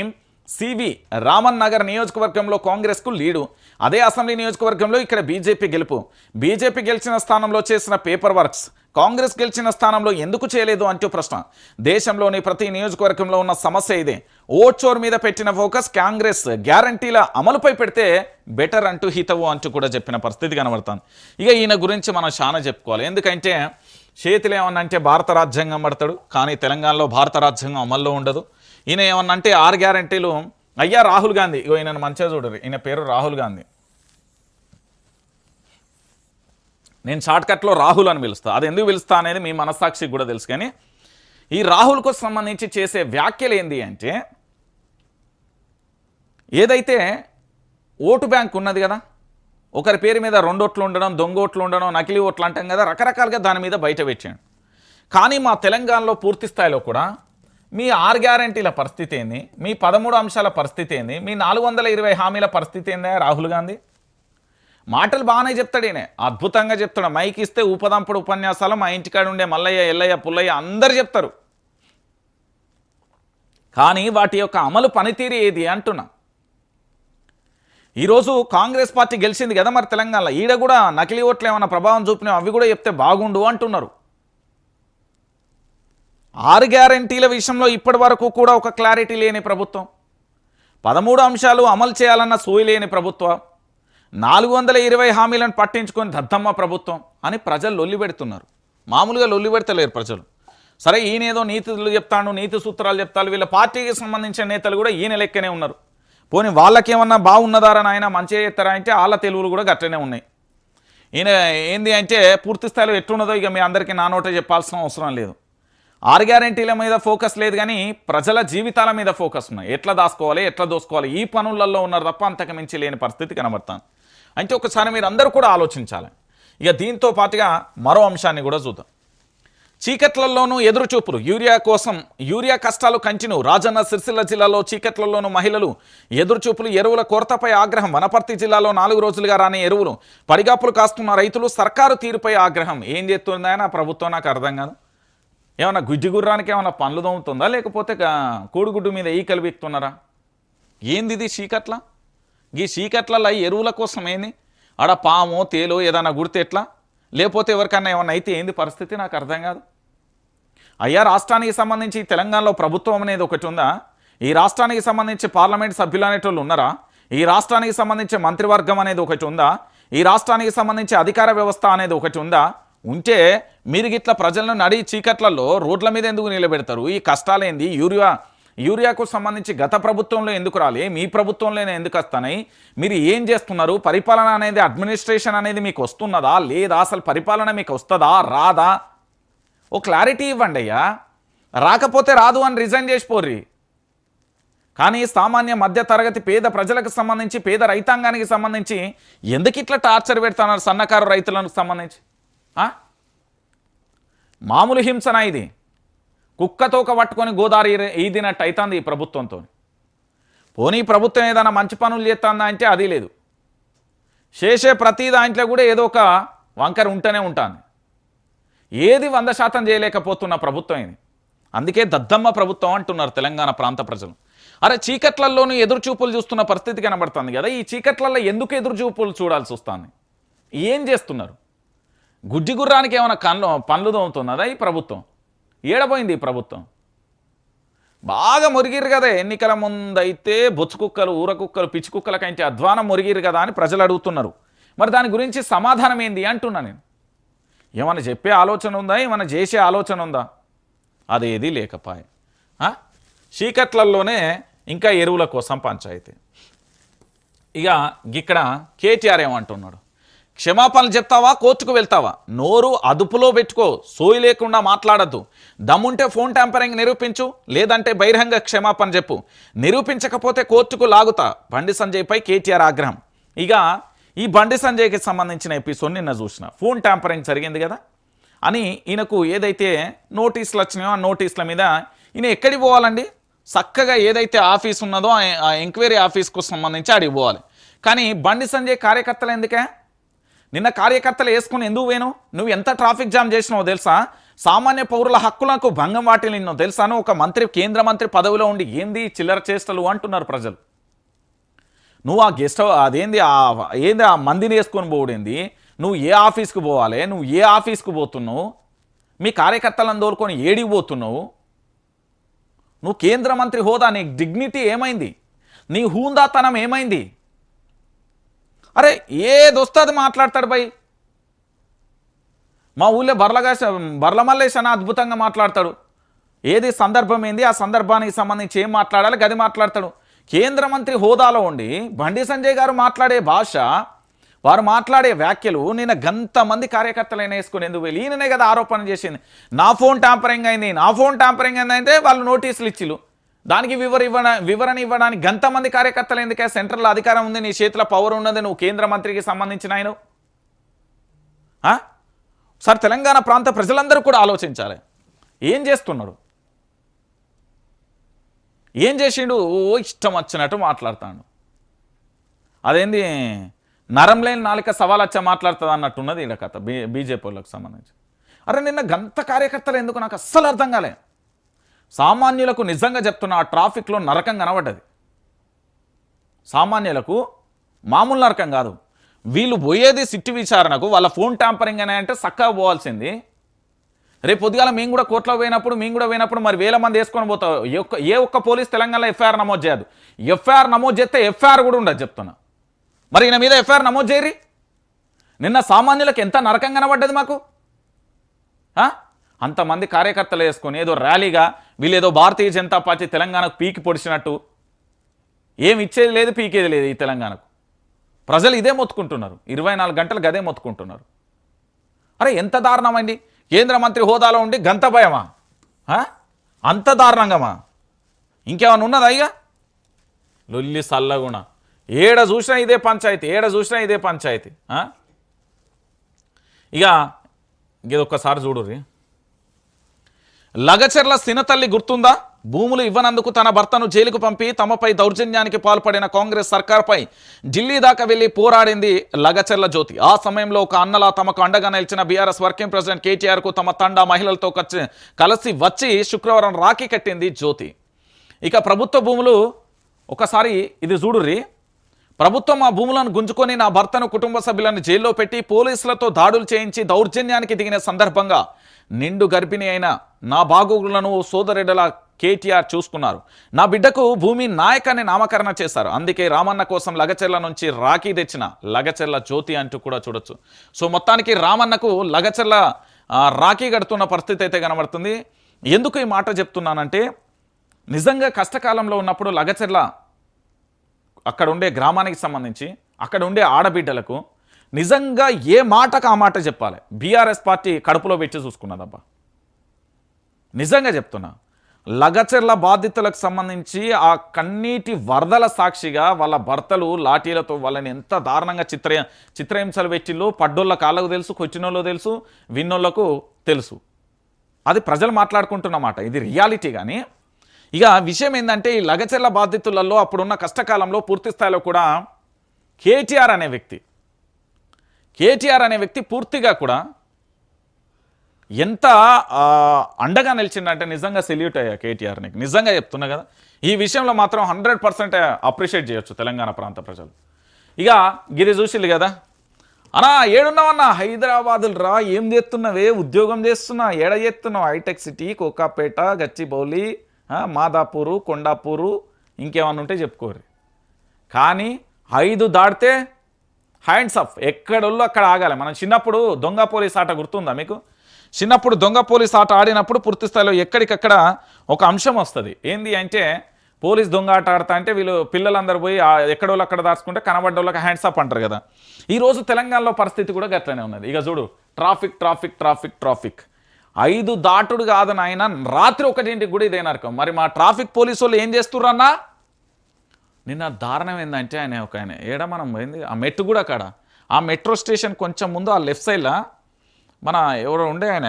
S1: సివి రామన్ నగర్ నియోజకవర్గంలో కాంగ్రెస్కు లీడు. అదే అసెంబ్లీ నియోజకవర్గంలో ఇక్కడ బీజేపీ గెలుపు. బీజేపీ గెలిచిన స్థానంలో చేసిన పేపర్ వర్క్స్ కాంగ్రెస్ గెలిచిన స్థానంలో ఎందుకు చేయలేదు అంటూ ప్రశ్న. దేశంలోని ప్రతి నియోజకవర్గంలో ఉన్న సమస్య ఇదే. ఓట్చోర్ మీద పెట్టిన ఫోకస్ కాంగ్రెస్ గ్యారంటీల అమలుపై పెడితే బెటర్ అంటూ హితవు అంటూ కూడా చెప్పిన పరిస్థితి కనబడుతుంది. ఇక ఈయన గురించి మనం చాలా చెప్పుకోవాలి. ఎందుకంటే చేతులు ఏమన్నంటే భారత రాజ్యాంగం పడతాడు, కానీ తెలంగాణలో భారత రాజ్యాంగం అమల్లో ఉండదు. ఈయన ఏమన్నంటే 6 గ్యారంటీలు. అయ్యా రాహుల్ గాంధీ, ఇగో ఈయనను మంచిగా చూడరు, ఈయన పేరు రాహుల్ గాంధీ. నేను షార్ట్కట్లో రాహుల్ అని పిలుస్తా. అది ఎందుకు పిలుస్తా అనేది మీ మనస్సాక్షికి కూడా తెలుసు. కానీ ఈ రాహుల్కు సంబంధించి చేసే వ్యాఖ్యలు ఏంది అంటే, ఏదైతే ఓటు బ్యాంక్ ఉన్నది కదా, ఒకరి పేరు మీద 2 ఓట్లు ఉండడం, దొంగ ఓట్లు ఉండడం, నకిలీ ఓట్లు అంటాం కదా, రకరకాలుగా దాని మీద బయట పెట్టాడు. కానీ మా తెలంగాణలో పూర్తి స్థాయిలో కూడా మీ 6 గ్యారంటీల పరిస్థితి ఏంది, మీ 13 అంశాల పరిస్థితి ఏంది, మీ 420 హామీల పరిస్థితి ఏందా రాహుల్ గాంధీ? మాటలు బాగానే చెప్తాడు ఈయన, అద్భుతంగా చెప్తాడు. మైక్ ఇస్తే ఉపదంపుడు ఉపన్యాసాలు మా ఇంటికాడ ఉండే మల్లయ్య, ఎల్లయ్య, పుల్లయ్య అందరు చెప్తారు. కానీ వాటి యొక్క అమలు పనితీరు ఏది అంటున్నా. ఈరోజు కాంగ్రెస్ పార్టీ గెలిచింది కదా మరి తెలంగాణలో, ఈడ కూడా నకిలీ ఓట్లు ఏమైనా ప్రభావం చూపినా అవి కూడా చెప్తే బాగుండు అంటున్నారు. 6 గ్యారంటీల విషయంలో ఇప్పటి వరకు కూడా ఒక క్లారిటీ లేని ప్రభుత్వం, 13 అంశాలు అమలు చేయాలన్న సోయి లేని ప్రభుత్వం, 420 హామీలను పట్టించుకొని దద్దమ్మ ప్రభుత్వం అని ప్రజలు లొల్లి పెడుతున్నారు. మామూలుగా లొల్లి పెడతలేరు ప్రజలు. సరే ఈయనేదో నీతులు చెప్తాను, నీతి సూత్రాలు చెప్తాను, వీళ్ళ పార్టీకి సంబంధించిన నేతలు కూడా ఈయన లెక్కనే ఉన్నారు. పోనీ వాళ్ళకేమన్నా బాగున్నదారని ఆయన మంచిగా చేస్తారా అంటే వాళ్ళ తెలుగులు కూడా గట్లనే ఉన్నాయి. ఈయన ఏంది అంటే పూర్తి స్థాయిలో ఎట్లున్నదో ఇక మీ అందరికీ నా నోటే చెప్పాల్సిన అవసరం లేదు. 6 గ్యారంటీల మీద ఫోకస్ లేదు, కానీ ప్రజల జీవితాల మీద ఫోకస్ ఉన్నాయి. ఎట్లా దాచుకోవాలి, ఎట్లా దోసుకోవాలి, ఈ పనులలో ఉన్నారు తప్ప అంతకు మించి లేని పరిస్థితి కనబడుతుంది. అంటే ఒకసారి మీరు అందరూ కూడా ఆలోచించాలి. ఇక దీంతో పాటుగా మరో అంశాన్ని కూడా చూద్దాం. చీకట్లలోనూ ఎదురుచూపులు, యూరియా కోసం యూరియా కష్టాలు కంటిన్యూ. రాజన్న సిరిసిల్ల జిల్లాలో చీకట్లలోనూ మహిళలు ఎదురుచూపులు, ఎరువుల కొరతపై ఆగ్రహం. వనపర్తి జిల్లాలో 4 రోజులుగా రాని ఎరువులు, పడిగాపులు కాస్తున్న రైతులు, సర్కారు తీరుపై ఆగ్రహం. ఏం చేస్తుందా నా ప్రభుత్వం నాకు అర్థం కాదు. ఏమన్నా గుజ్జి గుర్రానికి ఏమన్నా పనులు దొమ్ముతుందా, లేకపోతే కోడిగుడ్డు మీద ఈకలు బిక్తున్నారా? ఏంది ఇది చీకట్ల? ఈ చీకట్లలో ఎరువుల కోసం ఏంది? ఆడ పామో తేలో ఏదైనా గుర్తు ఎట్లా, లేకపోతే ఎవరికన్నా ఏమన్నా అయితే ఏంది పరిస్థితి నాకు అర్థం కాదు. అయ్యా రాష్ట్రానికి సంబంధించి తెలంగాణలో ప్రభుత్వం అనేది ఒకటి ఉందా? ఈ రాష్ట్రానికి సంబంధించి పార్లమెంట్ సభ్యులు అనేటోళ్ళు ఉన్నారా? ఈ రాష్ట్రానికి సంబంధించి మంత్రివర్గం అనేది ఒకటి ఉందా? ఈ రాష్ట్రానికి సంబంధించి అధికార వ్యవస్థ అనేది ఒకటి ఉందా? ఉంటే మీరు గిట్ల ప్రజలను నడి చీకట్లలో రోడ్ల మీద ఎందుకు నిలబెడతారు? ఈ కష్టాలేంది? యూరియాకు సంబంధించి గత ప్రభుత్వంలో ఎందుకు రాలే, మీ ప్రభుత్వంలోనే ఎందుకు వస్తున్నాయి? మీరు ఏం చేస్తున్నారు? పరిపాలన అనేది, అడ్మినిస్ట్రేషన్ అనేది మీకు వస్తున్నదా లేదా? అసలు పరిపాలన మీకు వస్తుందా రాదా? ఓ క్లారిటీ ఇవ్వండి అయ్యా. రాకపోతే రాదు అని రిజైన్ చేసిపోర్రి. కానీ సామాన్య మధ్య తరగతి పేద ప్రజలకు సంబంధించి, పేద రైతాంగానికి సంబంధించి ఎందుకు ఇట్లా టార్చర్ పెడుతున్నారు సన్నకారు రైతులకు సంబంధించి? మామూలు హింసన ఇది? కుక్కతోక పట్టుకొని గోదావరి ఈదినట్టు అవుతుంది ఈ ప్రభుత్వంతో. పోనీ ప్రభుత్వం ఏదైనా మంచి పనులు చేస్తుందా అంటే అది లేదు. చేసే ప్రతి దాంట్లో కూడా ఏదో ఒక వంకర ఉంటూనే ఉంటుంది. ఏది 100% చేయలేకపోతున్న ప్రభుత్వం ఇది. అందుకే దద్దమ్మ ప్రభుత్వం అంటున్నారు తెలంగాణ ప్రాంత ప్రజలు. అరే చీకట్లలోనూ ఎదురుచూపులు చూస్తున్న పరిస్థితి కనబడుతుంది కదా, ఈ చీకట్లలో ఎందుకు ఎదురుచూపులు చూడాల్సి వస్తుంది? ఏం చేస్తున్నారు? గుడ్డి గుర్రానికి ఏమైనా పనులు దోముతున్నదా ఈ ప్రభుత్వం? ఏడపోయింది ఈ ప్రభుత్వం. బాగా మురిగిరు కదా ఎన్నికల ముందైతే, బొచ్చు కుక్కలు, ఊర కుక్కలు, పిచ్చి కుక్కల కంటే అధ్వానం మురిగిరు కదా అని ప్రజలు అడుగుతున్నారు. మరి దాని గురించి సమాధానం ఏంది అంటున్నా నేను. ఏమైనా చెప్పే ఆలోచన ఉందా? ఏమైనా చేసే ఆలోచన ఉందా? అదేది లేకపాయే. చీకట్లలోనే ఇంకా ఎరువుల కోసం పంచాయితీ. ఇక ఇక్కడ కేటీఆర్ ఏమంటున్నాడు? క్షమాపణలు చెప్తావా, కోర్టుకు వెళ్తావా? నోరు అదుపులో పెట్టుకో, సోయి లేకుండా మాట్లాడద్దు. దమ్ముంటే ఫోన్ ట్యాంపరింగ్ నిరూపించు, లేదంటే బహిరంగ క్షమాపణ చెప్పు. నిరూపించకపోతే కోర్టుకు లాగుతా. బండి సంజయ్పై కేటీఆర్ ఆగ్రహం. ఇక ఈ బండి సంజయ్కి సంబంధించిన ఎపిసోడ్ నిన్న చూసిన. ఫోన్ ట్యాంపరింగ్ జరిగింది కదా అని ఈయనకు ఏదైతే నోటీసులు వచ్చినాయో ఆ నోటీసుల మీద ఈయన ఎక్కడికి పోవాలండి? చక్కగా ఏదైతే ఆఫీస్ ఉన్నదో ఆ ఎంక్వైరీ ఆఫీస్కు సంబంధించి అడిగి పోవాలి. కానీ బండి సంజయ్ కార్యకర్తలు ఎందుకే? నిన్న కార్యకర్తలు వేసుకుని ఎందుకు వేను? నువ్వు ఎంత ట్రాఫిక్ జామ్ చేసినావో తెలుసా? సామాన్య పౌరుల హక్కులకు భంగం వాటిల్లినో తెలుసా? ఒక మంత్రి, కేంద్ర మంత్రి పదవిలో ఉండి ఏంది చిల్లర చేష్టలు అంటున్నారు ప్రజలు. నువ్వు ఆ గెస్ట్ అదేంది ఏంది ఆ మందిని వేసుకొని పోవడేంది? నువ్వు ఏ ఆఫీస్కి పోవాలి? నువ్వు ఏ ఆఫీస్కి పోతున్నావు? మీ కార్యకర్తలను దోలుకొని ఏడికి పోతున్నావు? నువ్వు కేంద్ర మంత్రి హోదా, నీ డిగ్నిటీ ఏమైంది? నీ హూందాతనం ఏమైంది? అరే ఏదొస్తుంది మాట్లాడతాడు భయ్. మా ఊళ్ళో బర్ల మల్లేష్ అని అద్భుతంగా మాట్లాడతాడు. ఏది సందర్భం ఏంది, ఆ సందర్భానికి సంబంధించి ఏం మాట్లాడాలి గది మాట్లాడతాడు. కేంద్ర మంత్రి హోదాలో ఉండి బండి సంజయ్ గారు మాట్లాడే భాష, వారు మాట్లాడే వ్యాఖ్యలు నిన్న గంతమంది కార్యకర్తలైన వేసుకుని ఎందుకు వెళ్ళి ఈయననే కదా ఆరోపణ చేసింది. నా ఫోన్ ట్యాంపరింగ్ అయింది, నా ఫోన్ ట్యాంపరింగ్ అయింది అంటే వాళ్ళు నోటీసులు ఇచ్చిలు. దానికి వివరణ ఇవ్వడానికి గంతమంది కార్యకర్తలు ఎందుకే? సెంట్రల్ అధికారం ఉంది, నీ చేతిలో పవర్ ఉన్నది, నువ్వు కేంద్ర మంత్రికి సంబంధించిన ఆయన. సార్ తెలంగాణ ప్రాంత ప్రజలందరూ కూడా ఆలోచించాలి. ఏం చేస్తున్నాడు? ఏం చేసిండు? ఇష్టం వచ్చినట్టు మాట్లాడుతాడు. అదేంది నరం లేని నాలుక సవాలచ్చ మాట్లాడుతుంది అన్నట్టున్నది ఈడ కథ బీజేపీ వాళ్ళకి సంబంధించి. అరే నిన్న గంత కార్యకర్తలు ఎందుకు నాకు అస్సలు అర్థం కాలే. సామాన్యులకు నిజంగా చెప్తున్న ఆ ట్రాఫిక్లో నరకం కనబడ్డది. సామాన్యులకు మామూలు నరకం కాదు. వీళ్ళు పోయేది సిట్టు విచారణకు, వాళ్ళ ఫోన్ ట్యాంపరింగ్ అని అంటే చక్కగా పోవాల్సింది. రేపు పొద్దుగాల మేము కూడా కోర్టులో పోయినప్పుడు మరి వేల మంది వేసుకొని పోతావు. ఏ ఒక్క పోలీస్ తెలంగాణలో ఎఫ్ఐఆర్ నమోదు చేయదు. ఎఫ్ఐఆర్ నమోదు చేస్తే ఎఫ్ఐఆర్ కూడా ఉండదు చెప్తున్నా. మరి ఈయన మీద ఎఫ్ఐఆర్ నమోదు చేయరి. నిన్న సామాన్యులకు ఎంత నరకం కనబడ్డది మాకు. అంతమంది కార్యకర్తలు వేసుకొని ఏదో ర్యాలీగా వీళ్ళేదో భారతీయ జనతా పార్టీ తెలంగాణకు పీకి పొడిచినట్టు ఏమి ఇచ్చేది లేదు, పీకేది లేదు. ఈ తెలంగాణకు ప్రజలు ఇదే మొత్తుకుంటున్నారు, 24 గంటలు గదే మొత్తుకుంటున్నారు. అరే ఎంత దారుణమండి. కేంద్ర మంత్రి హోదాలో ఉండి గంత భయమా? అంత దారుణంగామా? ఇంకేమైనా ఉన్నదా? ఇక లొల్లి సల్లగుణ ఏడ చూసినా ఇదే పంచాయతీ. ఇక ఇదొక్కసారి చూడుర్రి. లగచెర్ల సినతల్లి గుర్తుందా? భూములు ఇవ్వనందుకు తన భర్తను జైలుకు పంపి తమపై దౌర్జన్యానికి పాల్పడిన కాంగ్రెస్ సర్కార్పై ఢిల్లీ దాకా వెళ్లి పోరాడింది లగచెర్ల జ్యోతి. ఆ సమయంలో ఒక అన్నలా తమకు అండగా నిలిచిన బీఆర్ఎస్ వర్కింగ్ ప్రెసిడెంట్ కేటీఆర్కు తమ తండా మహిళలతో కలిసి వచ్చి శుక్రవారం రాఖీ కట్టింది జ్యోతి. ఇక ప్రభుత్వ భూములు ఒకసారి ఇది చూడుర్రి. ప్రభుత్వం ఆ భూములను గుంజుకొని నా భర్తను, కుటుంబ సభ్యులను జైల్లో పెట్టి పోలీసులతో దాడులు చేయించి దౌర్జన్యానికి దిగిన సందర్భంగా నిండు గర్భిణి అయిన నా బాగోగులను సోదరుడిలా కేటీఆర్ చూసుకున్నారు. నా బిడ్డకు భూమి నాయక్ అని నామకరణ చేశారు. అందుకే రామన్న కోసం లగచెర్ల నుంచి రాఖీ తెచ్చిన లగచెర్ల జ్యోతి అంటూ కూడా చూడొచ్చు. సో మొత్తానికి రామన్నకు లగచెర్ల రాఖీ కడుతున్న పరిస్థితి అయితే కనబడుతుంది. ఎందుకు ఈ మాట చెప్తున్నానంటే నిజంగా కష్టకాలంలో ఉన్నప్పుడు లగచెర్ల అక్కడ ఉండే గ్రామానికి సంబంధించి అక్కడ ఉండే ఆడబిడ్డలకు నిజంగా ఏ మాటకు ఆ మాట చెప్పాలి. బీఆర్ఎస్ పార్టీ కడుపులో పెట్టి చూసుకున్నదబ్బా. నిజంగా చెప్తున్నా. లగచెర్ల బాధితులకు సంబంధించి ఆ కన్నీటి వరదల సాక్షిగా వాళ్ళ భర్తలు లాఠీలతో వాళ్ళని ఎంత దారుణంగా చిత్రహింసలు పెట్టిల్లో పడ్డోళ్ళ కాళ్ళకు తెలుసు, కొచ్చినోళ్ళకు తెలుసు, విన్నోళ్లకు తెలుసు. అది ప్రజలు మాట్లాడుకుంటున్నమాట, ఇది రియాలిటీ. కానీ ఇక విషయం ఏంటంటే ఈ లగచెర్ల బాధితులలో అప్పుడున్న కష్టకాలంలో పూర్తి స్థాయిలో కూడా కేటీఆర్ అనే వ్యక్తి పూర్తిగా కూడా ఎంత అండగా నిలిచిందంటే నిజంగా సెల్యూట్ అయ్యా కేటీఆర్. నీకు నిజంగా చెప్తున్నా కదా, ఈ విషయంలో మాత్రం 100% అప్రిషియేట్ చేయొచ్చు తెలంగాణ ప్రాంత ప్రజలు. ఇక గిరి చూసిల్లు కదా, అన్నా ఏడున్నావన్నా? హైదరాబాదులు రా, ఏం చేస్తున్నావే? ఉద్యోగం చేస్తున్నా, ఏడ చేస్తున్నావు? హైటెక్ సిటీ, కోకాపేట, గచ్చిబౌలి, మాదాపూరు, కొండాపూరు, ఇంకేమన్నా ఉంటే చెప్పుకోరు. కానీ 5 దాటితే హ్యాండ్స్ అప్, ఎక్కడోళ్ళు అక్కడ ఆగాలి. మనం చిన్నప్పుడు దొంగ పోలీస్ ఆట గుర్తుందా మీకు? చిన్నప్పుడు దొంగ పోలీస్ ఆట ఆడినప్పుడు పూర్తి స్థాయిలో ఎక్కడికక్కడ ఒక అంశం వస్తుంది. ఏంది అంటే పోలీస్ దొంగ ఆట ఆడతా అంటే వీళ్ళు పిల్లలందరూ పోయి ఎక్కడోళ్ళు అక్కడ దాచుకుంటే కనబడ్డోళ్ళకి హ్యాండ్స్ అప్ అంటారు కదా. ఈరోజు తెలంగాణలో పరిస్థితి కూడా గట్లనే ఉన్నది. ఇక చూడు, ట్రాఫిక్ 5 దాటుడు కాదు నాయన, రాత్రి 1ంటికి కూడా ఇదే నరకం. మరి మా ట్రాఫిక్ పోలీసు వాళ్ళు ఏం చేస్తుర్రన్నా? నిన్న దారుణం ఏంటంటే ఆయన ఏడ మనం పోయింది ఆ మెట్టు కూడా కాడ, ఆ మెట్రో స్టేషన్ కొంచెం ముందు ఆ లెఫ్ట్ సైడ్లో మన ఎవరో ఉండే ఆయన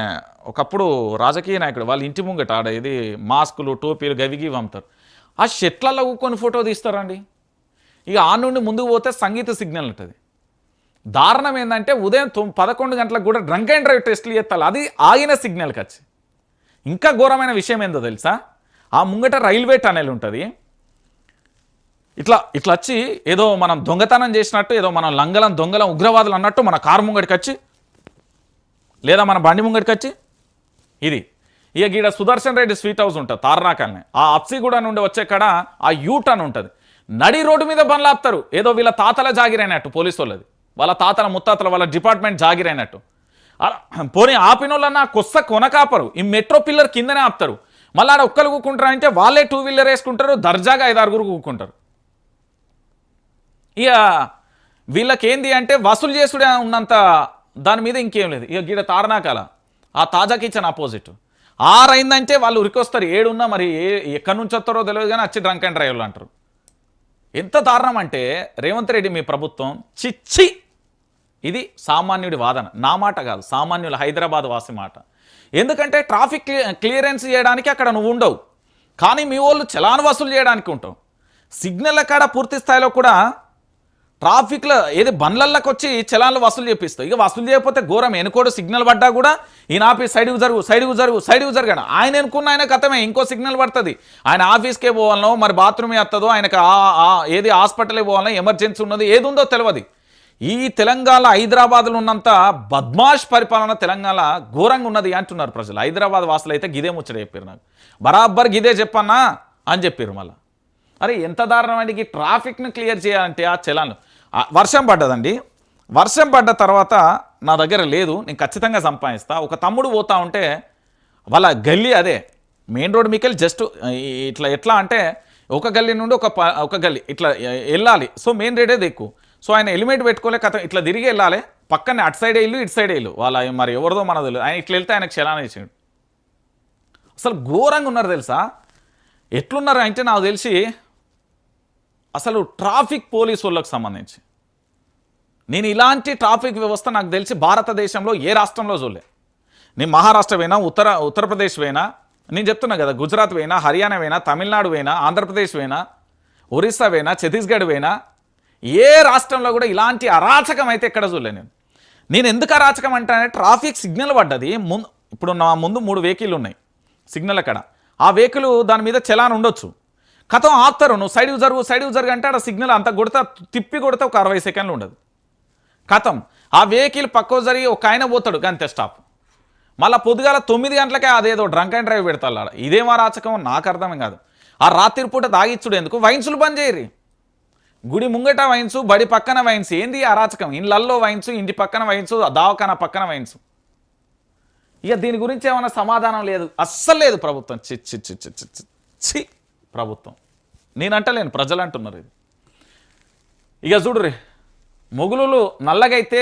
S1: ఒకప్పుడు రాజకీయ నాయకుడు వాళ్ళ ఇంటి ముంగట ఆడ ఇది మాస్కులు టోపీలు గవిగి అమ్ముతారు. ఆ షెట్లలో ఊకొని ఫోటో తీస్తారండి. ఇక ఆ నుండి ముందుకు పోతే సంగీత సిగ్నల్ ఉంటుంది. దారుణం ఏంటంటే ఉదయం 11 గంటలకు కూడా డ్రంక్ అండ్ డ్రైవ్ టెస్టులు చేస్తారు. అది ఆగిన సిగ్నల్కి వచ్చి. ఇంకా ఘోరమైన విషయం ఏందో తెలుసా, ఆ ముంగట రైల్వే టనెల్ ఉంటుంది. ఇట్లా ఇట్లా వచ్చి ఏదో మనం దొంగతనం చేసినట్టు, ఏదో మనం లంగలం దొంగలం ఉగ్రవాదులు అన్నట్టు మన కారు ముంగడికి వచ్చి, లేదా మన బండి ముంగడికి వచ్చి ఇది. ఇక గీడ సుదర్శన్ రెడ్డి స్వీట్ హౌస్ ఉంటుంది తార్నాకల్ని. ఆ అప్సిగూడ నుండి వచ్చే కాడ ఆ యూటర్న్ ఉంటుంది. నడి రోడ్డు మీద బండ్లు ఆపుతారు. ఏదో వీళ్ళ తాతల జాగిరైనట్టు, పోలీసు వాళ్ళది, వాళ్ళ తాతల ముత్తాతల వాళ్ళ డిపార్ట్మెంట్ జాగిరైనట్టు. పోనీ ఆపినోళ్ళన్నా కొనకాపరు. ఈ మెట్రో పిల్లర్ కిందనే ఆపుతారు. మళ్ళీ ఆడ ఒక్కరు కూకుంటారు అంటే వాళ్ళే 2 వీలర్ వేసుకుంటారు. దర్జాగా 5-6 కూకుంటారు. ఇక వీళ్ళకేంది అంటే వసూలు చేసుడే ఉన్నంత, దాని మీద ఇంకేం లేదు. ఇక గీడ తారనాకాల ఆ తాజా కిచెన్ ఆపోజిట్ 6 అయిందంటే వాళ్ళు ఉరికొస్తారు. 7 ఉన్నా మరి ఎక్కడి నుంచి వస్తారో తెలియదు కానీ వచ్చి డ్రంక్ అండ్ డ్రైవ్లు అంటారు. ఎంత దారుణం అంటే రేవంత్ రెడ్డి మీ ప్రభుత్వం చిచ్చి. ఇది సామాన్యుడి వాదన, నా మాట కాదు, సామాన్యుల హైదరాబాద్ వాసి మాట. ఎందుకంటే ట్రాఫిక్ క్లియరెన్స్ చేయడానికి అక్కడ నువ్వు ఉండవు, కానీ మీ వాళ్ళు చలాన్ వసూలు చేయడానికి ఉంటావు. సిగ్నల్ కాడ పూర్తి స్థాయిలో కూడా ట్రాఫిక్లో ఏది బండ్లకి వచ్చి చలాన్లు వసూలు చేపిస్తావు. ఇక వసూలు చేయకపోతే ఘోరం. ఎనుకోడు సిగ్నల్ పడ్డా కూడా ఈయన ఆఫీస్ సైడ్కు జరగడు. ఆయన ఎనుకున్న ఆయన కథమే, ఇంకో సిగ్నల్ పడుతుంది. ఆయన ఆఫీస్కే పోవాలనో మరి బాత్రూమే వస్తుందో, ఆయనకు ఏది హాస్పిటల్కి పోవాలనో ఎమర్జెన్సీ ఉన్నది ఏది ఉందో తెలియదు. ఈ తెలంగాణ హైదరాబాద్లో ఉన్నంత బద్మాష్ పరిపాలన తెలంగాణ ఘోరంగా ఉన్నది అంటున్నారు ప్రజలు. హైదరాబాద్ వాసులు అయితే గిదే ముచ్చట చెప్పారు. నాకు బరాబర్ గిదే చెప్పన్నా అని చెప్పారు. మళ్ళీ అరే ఎంత దారుణం అండి. ఈ ట్రాఫిక్ను క్లియర్ చేయాలంటే ఆ చలాన్లు. వర్షం పడ్డదండి. వర్షం పడ్డ తర్వాత నా దగ్గర లేదు, నేను ఖచ్చితంగా సంపాదిస్తా. ఒక తమ్ముడు పోతా ఉంటే వాళ్ళ గల్లీ అదే మెయిన్ రోడ్ మీకెళ్ళి జస్ట్ ఎట్లా అంటే ఒక గల్లీ నుండి ఒక గల్లీ ఇట్లా వెళ్ళాలి. సో మెయిన్ రోడే ఎక్కువ. సో ఆయన హెల్మెట్ పెట్టుకోలే, కథ ఇట్లా తిరిగి వెళ్ళాలి. పక్కనే అటు సైడే ఇల్లు ఇటు సైడే ఇల్లు. వాళ్ళ మరి ఎవరిదో మనది తెలియదు. ఆయన ఇట్లా వెళ్తే ఆయనకు చలానా ఇచ్చాడు. అసలు ఘోరంగా ఉన్నారు తెలుసా. ఎట్లున్నారు అంటే నాకు తెలిసి అసలు ట్రాఫిక్ పోలీసు వాళ్ళకు సంబంధించి నేను ఇలాంటి ట్రాఫిక్ వ్యవస్థ నాకు తెలిసి భారతదేశంలో ఏ రాష్ట్రంలో చూడలే. నేను మహారాష్ట్ర పోయినా, ఉత్తరప్రదేశ్ పోయినా, నేను చెప్తున్నా కదా, గుజరాత్ పోయినా, హర్యానా పోయినా, తమిళనాడు పోయినా, ఆంధ్రప్రదేశ్ పోయినా, ఒరిస్సా పోయినా, ఛత్తీస్గఢ్ పోయినా, ఏ రాష్ట్రంలో కూడా ఇలాంటి అరాచకం అయితే ఎక్కడ చూడలే. నేను ఎందుకు అరాచకం అంటే ట్రాఫిక్ సిగ్నల్ పడ్డది. ఇప్పుడు నా ముందు 3 వెహికల్ ఉన్నాయి సిగ్నల్ అక్కడ. ఆ వెహికల్ దాని మీద చలాన్ ఉండొచ్చు, కథం ఆపుతారు. నువ్వు సైడ్కి జరుగు అంటే ఆడ సిగ్నల్ అంత తిప్పి కొడితే ఒక 60 సెకండ్లు ఉండదు. కథం ఆ వెహికల్ పక్కకు జరిగి ఒక ఆయన పోతాడు అంతే స్టాప్. మళ్ళీ పొద్దుగాల 9 గంటలకే అదేదో డ్రంక్ అండ్ డ్రైవ్ పెడతాడు ఆడ. ఇదేం అరాచకం నాకు అర్థం కాదు. ఆ రాత్రి పూట దాగిచ్చుడు ఎందుకు? వైన్సులు బంద్ చేయరు. గుడి ముంగట వైన్స్, బడి పక్కన వైన్స్. ఏంది అరాచకం? ఇండ్లల్లో వైన్స్, ఇంటి పక్కన వైన్స్, దావఖానా పక్కన వైన్స్. ఇక దీని గురించి ఏమైనా సమాధానం లేదు, అస్సలు లేదు ప్రభుత్వం. చి ప్రభుత్వం నేనంటలేను, ప్రజలు అంటున్నారు ఇది. ఇక చూడుర్రి, మొగులు నల్లగైతే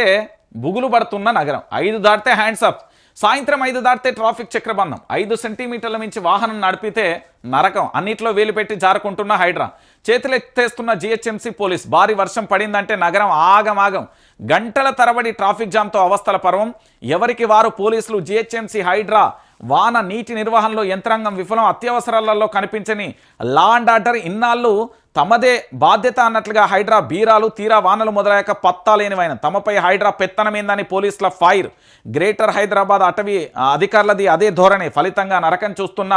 S1: బుగులు పడుతున్న నగరం. 5 దాటితే హ్యాండ్స్ అప్. సాయంత్రం 5 దాటితే ట్రాఫిక్ చక్రబంధం. 5 సెంటీమీటర్ల మించి వాహనం నడిపితే నరకం. అన్నిట్లో వేలు పెట్టి జారుకుంటున్న హైడ్రా. చేతులెత్తేస్తున్న జిహెచ్ఎంసీ పోలీస్. భారీ వర్షం పడిందంటే నగరం ఆగమాగం. గంటల తరబడి ట్రాఫిక్ జామ్తో అవస్థల పర్వం. ఎవరికి వారు పోలీసులు, జిహెచ్ఎంసీ, హైడ్రా. వాన నీటి నిర్వహణలో యంత్రాంగం విఫలం. అత్యవసరాలలో కనిపించని లా అండ్ ఆర్డర్. ఇన్నాళ్ళు తమదే బాధ్యత అన్నట్లుగా హైడ్రా బీరాలు. తీరా వానలు మొదలయ్యాక పత్తాలేనివైన తమపై హైడ్రా పెత్తనమైందని పోలీసుల ఫైర్. గ్రేటర్ హైదరాబాద్ అటవీ అధికారులది అదే ధోరణి. ఫలితంగా నరకం చూస్తున్న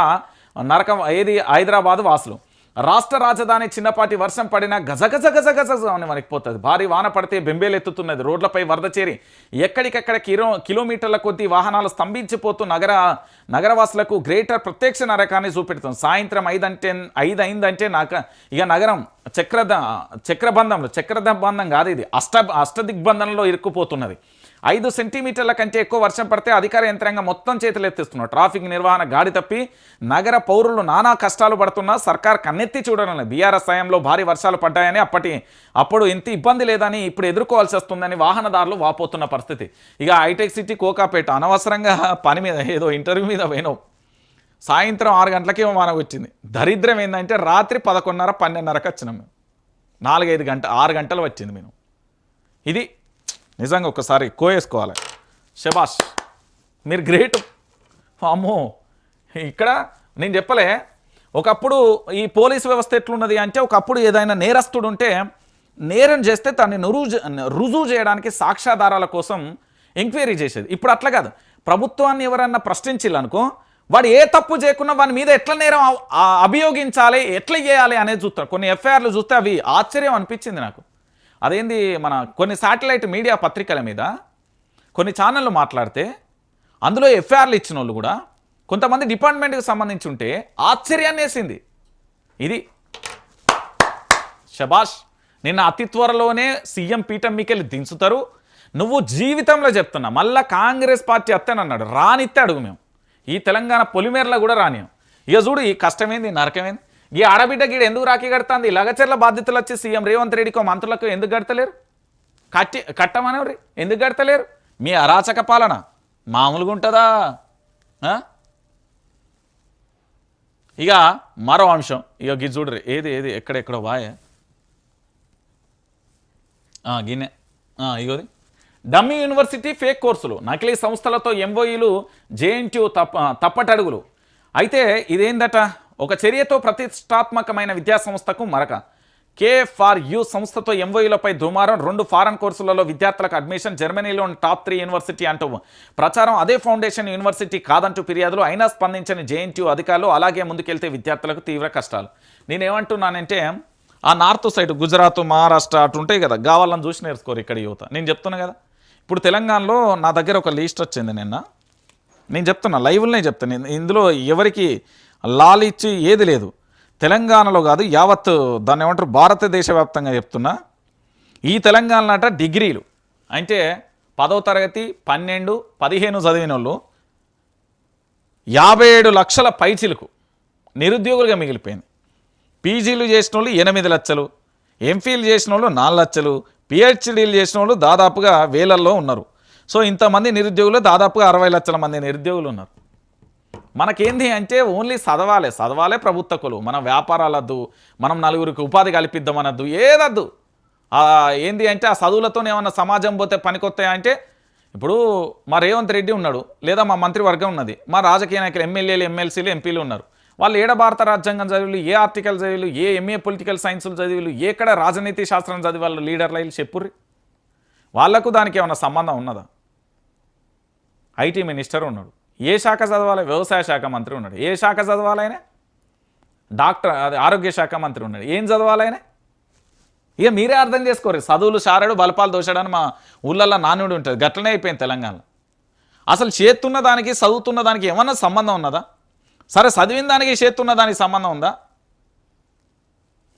S1: హైదరాబాద్ వాసులు. రాష్ట్ర రాజధాని చిన్నపాటి వర్షం పడినా గజగజ అని వణికిపోతుంది. భారీ వాన పడితే బెంబేలెత్తుతున్నది. రోడ్లపై వరద చేరి ఎక్కడికెక్కడ కిలోమీటర్ల కొద్దీ వాహనాలు స్తంభించిపోతూ నగరవాసులకు గ్రేటర్ ప్రత్యక్ష నరకాన్ని చూపెడుతుంది. సాయంత్రం 5 అయిందంటే ఇక నగరం చక్రబంధం కాదు, ఇది అష్టదిగ్బంధంలో ఇరుక్కుపోతున్నది. 5 సెంటీమీటర్ల కంటే ఎక్కువ వర్షం పడితే అధికార యంత్రాంగం మొత్తం చేతులెత్తిస్తున్నారు. ట్రాఫిక్ నిర్వహణ గాడి తప్పి నగర పౌరులు నానా కష్టాలు పడుతున్నా సర్కార్ కన్నెత్తి చూడడం లేదు. బీఆర్ఎస్ హయాంలో భారీ వర్షాలు పడ్డాయని అప్పుడు ఇంత ఇబ్బంది లేదని ఇప్పుడు ఎదుర్కోవాల్సి వస్తుందని వాహనదారులు వాపోతున్న పరిస్థితి. ఇక హైటెక్ సిటీ కోకాపేట అనవసరంగా పని మీద ఏదో ఇంటర్వ్యూ మీద పోయినావు. సాయంత్రం 6 గంటలకి మనకు వచ్చింది. దరిద్రం ఏంటంటే రాత్రి 11:30, 12:30కి వచ్చినాం మేము. 6 గంటలు వచ్చింది మేము. ఇది నిజంగా ఒకసారి కోయేసుకోవాలి. శబాష్. మీరు గ్రేట్. అమ్మో, ఇక్కడ నేను చెప్పలే, ఒకప్పుడు ఈ పోలీసు వ్యవస్థ ఎట్లున్నది అంటే, ఒకప్పుడు ఏదైనా నేరస్తుడు ఉంటే నేరం చేస్తే దాన్ని రుజువు చేయడానికి సాక్ష్యాధారాల కోసం ఎంక్వైరీ చేసేది. ఇప్పుడు అట్లా కాదు. ప్రభుత్వాన్ని ఎవరన్నా ప్రశ్నించాలనుకో, వాడు ఏ తప్పు చేయకున్నా వాని మీద ఎట్లా నేరం అభియోగించాలి, ఎట్లా చేయాలి అనేది చూస్తారు. కొన్ని ఎఫ్ఐఆర్లు చూస్తే అవి ఆశ్చర్యం అనిపించింది నాకు. అదేంది, మన కొన్ని శాటిలైట్ మీడియా పత్రికల మీద కొన్ని ఛానళ్ళు మాట్లాడితే అందులో ఎఫ్ఐఆర్లు ఇచ్చిన వాళ్ళు కూడా కొంతమంది డిపార్ట్మెంట్కి సంబంధించి ఉంటే ఆశ్చర్యాన్ని వేసింది. ఇది శబాష్. నిన్న అతి త్వరలోనే సీఎం పీఠం మీకెళ్ళి దించుతారు. నువ్వు జీవితంలో చెప్తున్నా మళ్ళా కాంగ్రెస్ పార్టీ అత్తేనన్నాడు, రానిత్తే అడుగు మేము ఈ తెలంగాణ పొలిమేరలో కూడా రానియం. ఇక చూడు ఈ కష్టమేంది, నరకమేంది. ఈ ఆడబిడ్డ గీడు ఎందుకు రాఖీ కడుతుంది? లగచర్ల బాధ్యతలు వచ్చి సీఎం రేవంత్ రెడ్డికో మంత్రులకు ఎందుకు కడతలేరు? కట్టమనేవారు ఎందుకు కడతలేరు? మీ అరాచక పాలన మామూలుగా ఉంటుందా? ఇక మరో అంశం, ఇక గిది చూడరు, ఏది ఏది ఎక్కడెక్కడో వాయ గిన్నె ఇగోది డమ్మీ యూనివర్సిటీ ఫేక్ కోర్సులు, నకిలీ సంస్థలతో ఎంఓఈలు, జేఎన్టీయూ తప్పటడుగులు. అయితే ఇదేందట, ఒక చర్యతో ప్రతిష్టాత్మకమైన విద్యాసంస్థకు మరక. KFRU సంస్థతో ఎంఓఈలపై దుమారం, 2 ఫారెన్ కోర్సులలో విద్యార్థులకు అడ్మిషన్, జర్మనీలోని టాప్ 3 యూనివర్సిటీ అంటూ ప్రచారం. అదే ఫౌండేషన్ యూనివర్సిటీ కాదంటూ ఫిర్యాదులు, అయినా స్పందించని జేఎన్టీయూ అధికారులు. అలాగే ముందుకెళ్తే విద్యార్థులకు తీవ్ర కష్టాలు. నేనేమంటున్నానంటే, ఆ నార్త్ సైడ్ గుజరాత్, మహారాష్ట్ర అటు ఉంటాయి కదా, గావాలని చూసి నేర్చుకోరు ఇక్కడ యువత. నేను చెప్తున్నా కదా, ఇప్పుడు తెలంగాణలో నా దగ్గర ఒక లిస్ట్ వచ్చింది నిన్న. నేను చెప్తున్నా, లైవ్లోనే చెప్తాను, ఇందులో ఎవరికి లాలిచ్చి ఏది లేదు. తెలంగాణలో కాదు, యావత్ దాన్ని ఏమంటారు భారతదేశ వ్యాప్తంగా చెప్తున్నా. ఈ తెలంగాణలో అట డిగ్రీలు అంటే 10వ తరగతి 12, 15 చదివిన వాళ్ళు 57 లక్షల పైచిలకు నిరుద్యోగులుగా మిగిలిపోయింది. పీజీలు చేసిన వాళ్ళు 8 లక్షలు, ఎంఫిల్ చేసిన వాళ్ళు 4 లక్షలు, పిహెచ్డీలు చేసిన వాళ్ళు దాదాపుగా వేలల్లో ఉన్నారు. సో ఇంతమంది నిరుద్యోగులు, దాదాపుగా 60 లక్షల మంది నిరుద్యోగులు ఉన్నారు. మనకేంది అంటే ఓన్లీ చదవాలే ప్రభుత్వ కొలువు. మన వ్యాపారాలద్దు, మనం నలుగురికి ఉపాధి కల్పిద్దామనద్దు, ఏదద్దు. ఏంది అంటే ఆ చదువులతో ఏమన్నా సమాజం పోతే పనికొస్తాయా అంటే, ఇప్పుడు మా రేవంత్ రెడ్డి ఉన్నాడు, లేదా మా మంత్రివర్గం ఉన్నది, మా రాజకీయ నాయకులు ఎమ్మెల్యేలు, ఎమ్మెల్సీలు, ఎంపీలు ఉన్నారు. వాళ్ళు ఏడ భారత రాజ్యాంగం చదివిలు, ఏ ఆర్టికల్ చదివిలు, ఏ ఎంఏ పొలిటికల్ సైన్సులు చదివిలు, ఎక్కడ రాజనీతి శాస్త్రం చదివి వాళ్ళు లీడర్లు అయ్యి చెప్పుర్రి. వాళ్లకు దానికి ఏమన్నా సంబంధం ఉన్నదా? ఐటీ మినిస్టర్ ఉన్నాడు, ఏ శాఖ చదవాలి? వ్యవసాయ శాఖ మంత్రి ఉన్నాడు, ఏ శాఖ చదవాలైనా? డాక్టర్ అది ఆరోగ్య శాఖ మంత్రి ఉన్నాడు, ఏం చదవాలైనా? ఇక మీరే అర్థం చేసుకోరు. చదువులు శారడు బలపాలు దోశాడని మా ఊళ్ళల్లో నానుడు ఉంటుంది. గట్లనే అయిపోయింది తెలంగాణలో. అసలు చేస్తున్న దానికి చదువుతున్న దానికి ఏమన్నా సంబంధం ఉన్నదా? సరే చదివిన దానికి చేస్తున్న దానికి సంబంధం ఉందా?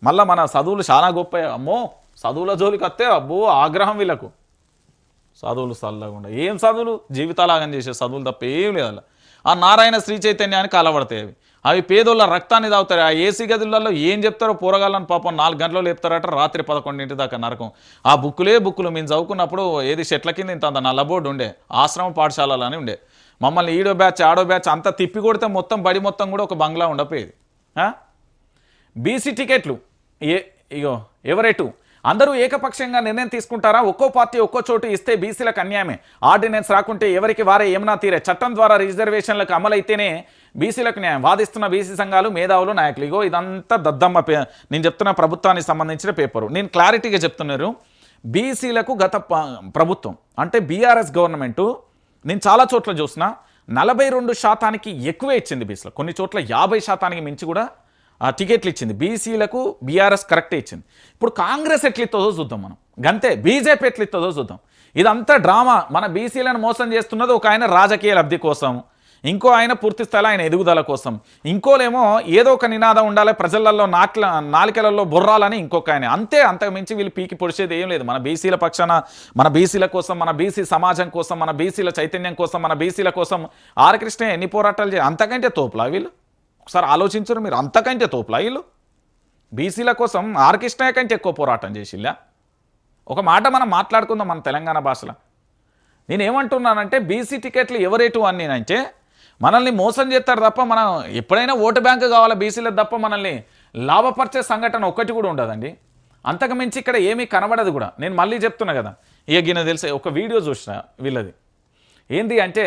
S1: మళ్ళీ మన చదువులు చాలా గొప్ప. అమ్మో చదువుల జోలికి వస్తే అబ్బో ఆగ్రహం వీళ్ళకు. చదువులు చల్లకుండా ఏం చదువులు, జీవితాలాగం చేసే చదువులు తప్ప ఏం లేదు. అలా ఆ నారాయణ శ్రీ చైతన్యానికి కలబడతాయి అవి పేదోళ్ళ రక్తాన్ని తాగుతారు. ఆ ఏసీ గదులలో ఏం చెప్తారో పోరగాళ్ళని పాపం 4 గంటలు లేపుతారట, రాత్రి 11 దాకా నరకం. ఆ బుక్కులు మేము చదువుకున్నప్పుడు ఏది చెట్ల కింద ఇంత నల్లబోర్డు ఉండే, ఆశ్రమ పాఠశాలలని ఉండే. మమ్మల్ని ఈడో బ్యాచ్ ఆడో బ్యాచ్ అంతా తిప్పి కొడితే మొత్తం బడి మొత్తం కూడా ఒక బంగ్లా ఉండపోయేది. బీసీ టికెట్లు ఇగో ఎవరెటు అందరూ ఏకపక్షంగా నిర్ణయం తీసుకుంటారా? ఒక్కో పార్టీ ఒక్కో చోటు ఇస్తే బీసీలకు అన్యాయమే. ఆర్డినెన్స్ రాకుంటే ఎవరికి వారే ఏమన్నా తీరే. చట్టం ద్వారా రిజర్వేషన్లకు అమలైతేనే బీసీలకు న్యాయం వాదిస్తున్న బీసీ సంఘాలు, మేధావులు, నాయకులు. ఇగో ఇదంతా దద్దమ్మ నేను చెప్తున్న ప్రభుత్వానికి సంబంధించిన పేపరు. నేను క్లారిటీగా చెప్తున్నారు. బీసీలకు గత ప్రభుత్వం అంటే బీఆర్ఎస్ గవర్నమెంటు నేను చాలా చోట్ల చూసిన 42% ఎక్కువే ఇచ్చింది బీసీలకు. కొన్ని చోట్ల 50% మించి కూడా టికెట్లు ఇచ్చింది బీసీలకు. బీఆర్ఎస్ కరెక్టే ఇచ్చింది. ఇప్పుడు కాంగ్రెస్ ఎట్లిస్తుందో చూద్దాం మనం, గంతే. బీజేపీ ఎట్లిస్తుందో చూద్దాం. ఇదంతా డ్రామా. మన బీసీలను మోసం చేస్తున్నది ఒక ఆయన రాజకీయ లబ్ధి కోసం, ఇంకో ఆయన పూర్తి స్థాయి ఆయన ఎదుగుదల కోసం, ఇంకోలేమో ఏదో ఒక నినాదం ఉండాలి ప్రజలలో నాలికలలో బొర్రాలని ఇంకొక ఆయన. అంతే, అంతకు మించి వీళ్ళు పీకి పొడిచేది ఏం లేదు. మన బీసీల పక్షాన, మన బీసీల కోసం, మన బీసీ సమాజం కోసం, మన బీసీల చైతన్యం కోసం, మన బీసీల కోసం ఆర్ కృష్ణ ఎన్ని పోరాటాలు అంతకంటే తోపులా వీళ్ళు? ఒకసారి ఆలోచించరు మీరు. అంతకంటే తోపులా వీళ్ళు? బీసీల కోసం ఆర్ కృష్ణ కంటే ఎక్కువ పోరాటం చేసిల్లా? ఒక మాట మనం మాట్లాడుకుందాం మన తెలంగాణ భాషలో. నేనేమంటున్నానంటే బీసీ టికెట్లు ఎవరేటు అని నేనంటే మనల్ని మోసం చేస్తారు తప్ప, మనం ఎప్పుడైనా ఓటు బ్యాంకు కావాలా బీసీలకు తప్ప మనల్ని లాభపరిచే సంఘటన ఒక్కటి కూడా ఉండదండి. అంతకు మించి ఇక్కడ ఏమీ కనబడదు కూడా. నేను మళ్ళీ చెప్తున్నా కదా, గిన్నె తెలిసే ఒక వీడియో చూసిన వీళ్ళది. ఏంటి అంటే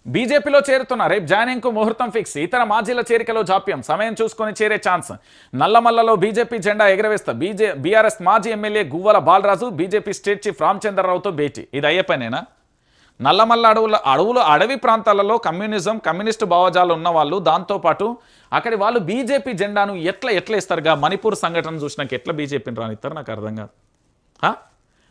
S1: బీజేపీలో చేరుతున్నారు. రేపు జాయినింగ్కు ముహూర్తం ఫిక్స్. ఇతర మాజీల చేరికలో జాప్యం, సమయం చూసుకొని చేరే ఛాన్స్. నల్లమల్లలో బీజేపీ జెండా ఎగరవేస్తా. బీఆర్ఎస్ మాజీ MLA Guvvala Balaraju BJP state chief రామచంద్రరావుతో భేటీ. ఇది అయ్యే పనేనా? నల్లమల్ల అడవి ప్రాంతాలలో కమ్యూనిస్టు భావజాలు ఉన్న వాళ్ళు, దాంతోపాటు అక్కడి వాళ్ళు బీజేపీ జెండాను ఎట్లా ఇస్తారుగా? మణిపూర్ సంఘటన చూసినాక ఎట్లా బీజేపీని రానిస్తారు? నాకు అర్థం కాదు.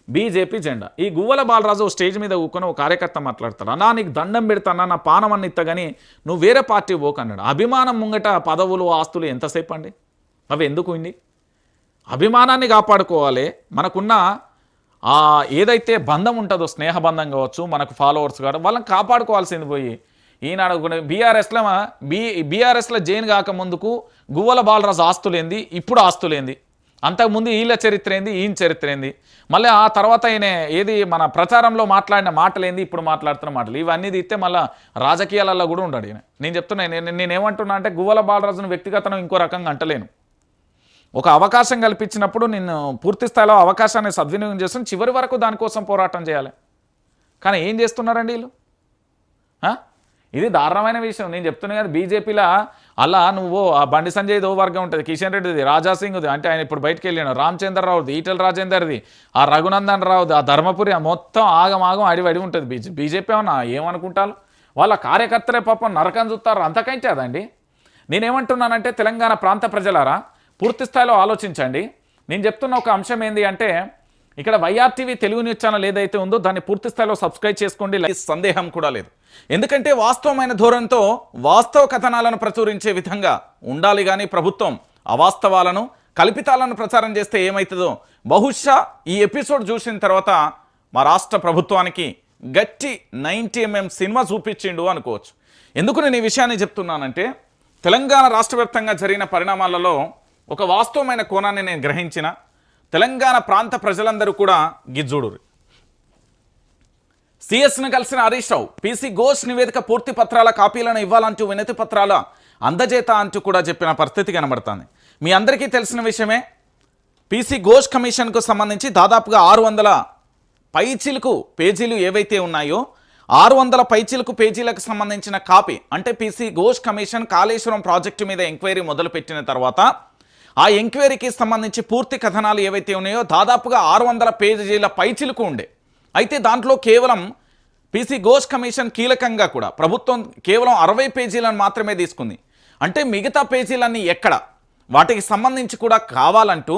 S1: బీజేపీ జెండా. ఈ గువ్వల బాలరాజు స్టేజ్ మీద కూకొని ఒక కార్యకర్త మాట్లాడతాడు, అన్నా నీకు దండం పెడతానా, నా పానం అన్న ఇస్తా కానీ నువ్వు వేరే పార్టీ పోకన్నాడు. అభిమానం ముంగట పదవులు ఆస్తులు ఎంతసేపు అండి? అవి ఎందుకు ఇండి? అభిమానాన్ని కాపాడుకోవాలి. మనకున్న ఏదైతే బంధం ఉంటుందో, స్నేహబంధం కావచ్చు, మనకు ఫాలోవర్స్ కాదు, వాళ్ళని కాపాడుకోవాల్సింది పోయి ఈనాడు బీఆర్ఎస్లో జైన్ కాకముందుకు గువ్వల బాలరాజు ఆస్తులేంది, ఇప్పుడు ఆస్తులేంది, అంతకుముందు వీళ్ళ చరిత్ర ఏంది, ఈయన చరిత్ర ఏంది, మళ్ళీ ఆ తర్వాత ఆయన ఏది మన ప్రచారంలో మాట్లాడిన మాటలేంది, ఇప్పుడు మాట్లాడుతున్న మాటలు, ఇవన్నీ తీస్తే మళ్ళీ రాజకీయాలలో కూడా ఉన్నాడు ఈయన. నేను చెప్తున్నా, నేనేమంటున్నా అంటే గువ్వల బాలరాజును వ్యక్తిగతంగా ఇంకో రకంగా అంటలేను. ఒక అవకాశం కల్పించినప్పుడు నిన్ను పూర్తి స్థాయిలో అవకాశాన్ని సద్వినియోగం చేస్తున్న చివరి వరకు దానికోసం పోరాటం చేయాలి. కానీ ఏం చేస్తున్నారండి వీళ్ళు? ఇది దారుణమైన విషయం. నేను చెప్తున్నా కదా, బీజేపీలో అలా నువ్వు ఆ బండి సంజయ్ దో వర్గం ఉంటుంది, కిషన్ రెడ్డిది, రాజాసింగ్ది, అంటే ఆయన ఇప్పుడు బయటకు వెళ్ళాను, రామచంద్రరావుది, ఈటెల రాజేందర్ది, ఆ రఘునందన్ రావుది, ఆ ధర్మపురి, మొత్తం ఆగమాగం అడివడి ఉంటుంది. బీజేపీ ఏమనుకుంటారు? వాళ్ళ కార్యకర్తలే పాపం నరకం చూస్తారు. అంతకంటే అదండి. నేనేమంటున్నానంటే, తెలంగాణ ప్రాంత ప్రజలారా పూర్తి స్థాయిలో ఆలోచించండి. నేను చెప్తున్న ఒక అంశం ఏంటి అంటే, ఇక్కడ వైఆర్టీవీ తెలుగు న్యూస్ ఛానల్ ఏదైతే ఉందో దాన్ని పూర్తి స్థాయిలో సబ్స్క్రైబ్ చేసుకోండి. సందేహం కూడా లేదు. ఎందుకంటే వాస్తవమైన ధోరణితో వాస్తవ కథనాలను ప్రచురించే విధంగా ఉండాలి. కానీ ప్రభుత్వం అవాస్తవాలను, కల్పితాలను ప్రచారం చేస్తే ఏమవుతుందో బహుశా ఈ ఎపిసోడ్ చూసిన తర్వాత మా రాష్ట్ర ప్రభుత్వానికి గట్టి 90mm సినిమా చూపించిండు అనుకోవచ్చు. ఎందుకు నేను ఈ విషయాన్ని చెప్తున్నానంటే, తెలంగాణ రాష్ట్ర వ్యాప్తంగా జరిగిన పరిణామాలలో ఒక వాస్తవమైన కోణాన్ని నేను గ్రహించిన తెలంగాణ ప్రాంత ప్రజలందరూ కూడా గిజ్జుడు. సిఎస్ను కలిసిన హరీష్ రావు పీసీ ఘోష్ నివేదిక పూర్తి పత్రాల కాపీలను ఇవ్వాలంటూ వినతి పత్రాల అందజేత అంటూ కూడా చెప్పిన పరిస్థితి కనబడుతుంది. మీ అందరికీ తెలిసిన విషయమే, పీసీ ఘోష్ కమిషన్కు సంబంధించి దాదాపుగా 600 పైచిలుకు పేజీలు ఏవైతే ఉన్నాయో 600 పైచిలుకు పేజీలకు సంబంధించిన కాపీ, అంటే PC Ghosh commission Kaleshwaram project మీద ఎంక్వైరీ మొదలుపెట్టిన తర్వాత ఆ ఎంక్వైరీకి సంబంధించి పూర్తి కథనాలు ఏవైతే ఉన్నాయో దాదాపుగా 600 పేజీల పైచిలుకు ఉండే. అయితే దాంట్లో కేవలం పీసీ ఘోష్ కమిషన్ కీలకంగా కూడా ప్రభుత్వం కేవలం 60 పేజీలను మాత్రమే తీసుకుంది. అంటే మిగతా పేజీలన్నీ ఎక్కడ, వాటికి సంబంధించి కూడా కావాలంటూ